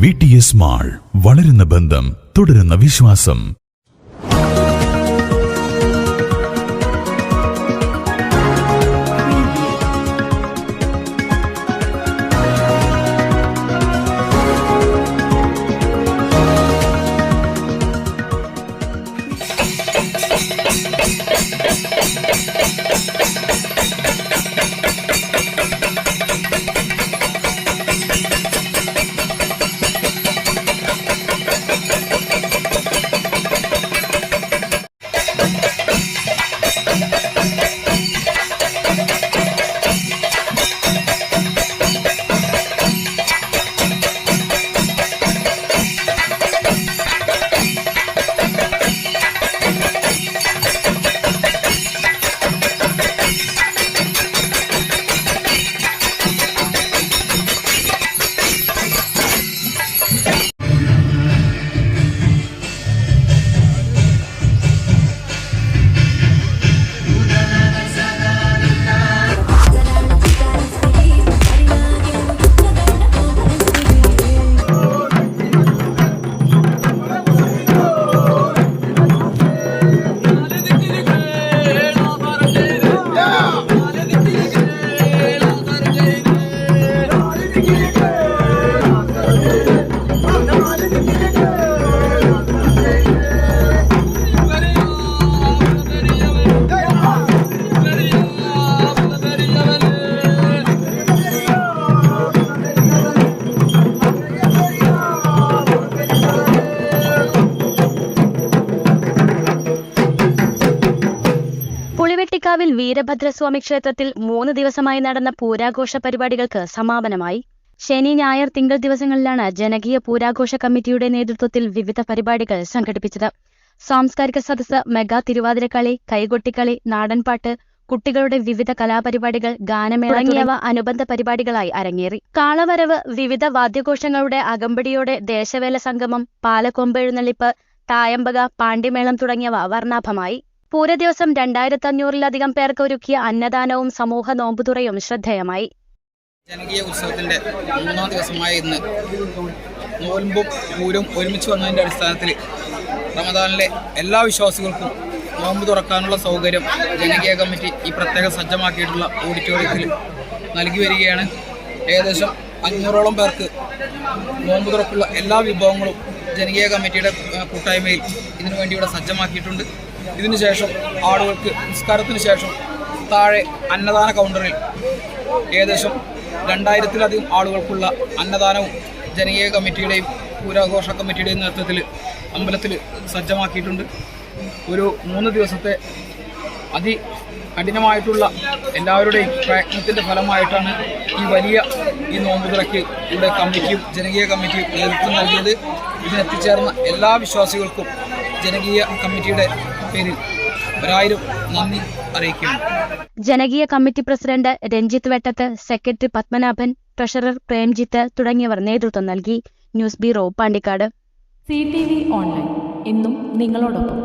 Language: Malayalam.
VTS മാൾ, വളരുന്ന ബന്ധം, തുടരുന്ന വിശ്വാസം. പുളിവെട്ടിക്കാവിൽ വീരഭദ്രസ്വാമി ക്ഷേത്രത്തിൽ 3 ദിവസമായി നടന്ന പൂരാഘോഷ പരിപാടികൾക്ക് സമാപനമായി. ശനി, ഞായർ, തിങ്കൾ ദിവസങ്ങളിലാണ് ജനകീയ പൂരാഘോഷ കമ്മിറ്റിയുടെ നേതൃത്വത്തിൽ വിവിധ പരിപാടികൾ സംഘടിപ്പിച്ചത്. സാംസ്കാരിക സദസ്സ്, മെഗാ തിരുവാതിരക്കളി, കൈകൊട്ടിക്കളി, നാടൻപാട്ട്, കുട്ടികളുടെ വിവിധ കലാപരിപാടികൾ, ഗാനമേള തുടങ്ങിയവ അനുബന്ധ പരിപാടികളായി അരങ്ങേറി. കാളവരവ്, വിവിധ വാദ്യഘോഷങ്ങളുടെ അകമ്പടിയോടെ ദേശവേല സംഗമം, പാലക്കൊമ്പെഴുന്നള്ളിപ്പ്, തായമ്പക, പാണ്ടിമേളം തുടങ്ങിയവ വർണ്ണാഭമായി. പൂരദിവസം 2500-ലധികം പേർക്ക് ഒരുക്കിയ അന്നദാനവും സമൂഹ നോമ്പുതുറയും ശ്രദ്ധേയമായി. ജനകീയ ഉത്സവത്തിന്റെ 3ാം ദിവസമായ ഇന്ന് നോൽമ്പും പൂരും ഒരുമിച്ച് വന്നതിന്റെ അടിസ്ഥാനത്തിൽ റമദാനിലെ എല്ലാ വിശ്വാസികൾക്കും നോമ്പ് തുറക്കാനുള്ള സൗകര്യം ജനകീയ കമ്മിറ്റി ഈ പ്രത്യേകം സജ്ജമാക്കിയിട്ടുള്ള ഓഡിറ്റോറിയത്തിൽ നൽകി വരികയാണ്. ഏകദേശം 500ഓളം പേർക്ക് നോമ്പ് തുറക്കുള്ള എല്ലാ വിഭവങ്ങളും ജനകീയ കമ്മിറ്റിയുടെ കൂട്ടായ്മയിൽ ഇതിനുവേണ്ടി ഇവിടെ സജ്ജമാക്കിയിട്ടുണ്ട്. ഇതിനുശേഷം ആളുകൾക്ക് നിസ്കാരത്തിന് ശേഷം താഴെ അന്നദാന കൗണ്ടറിൽ ഏകദേശം 2000-ലധികം ആളുകൾക്കുള്ള അന്നദാനവും ജനകീയ കമ്മിറ്റിയുടെയും പൂരാഘോഷ കമ്മിറ്റിയുടെയും നേതൃത്വത്തിൽ അമ്പലത്തിൽ സജ്ജമാക്കിയിട്ടുണ്ട്. ഒരു 3 ദിവസത്തെ അതികഠിനമായിട്ടുള്ള എല്ലാവരുടെയും പ്രയത്നത്തിൻ്റെ ഫലമായിട്ടാണ് ഈ നോമ്പുതുറയ്ക്ക് ഇവിടെ കമ്മിറ്റിയും ജനകീയ കമ്മിറ്റിയും നേതൃത്വം നൽകിയത്. ഇതിനെത്തിച്ചേർന്ന എല്ലാ വിശ്വാസികൾക്കും ജനകീയ കമ്മിറ്റിയുടെ പേരിൽ 1000 നന്ദി അറിയിക്കുന്നു. ജനകീയ committee president Ranjith Vettath, secretary Padmanabhan, treasurer Premjith തുടങ്ങിയവർ നേതൃത്വം നൽകി. News bureau, Pandikkad. CTV online, എന്നും നിങ്ങളോടൊപ്പം.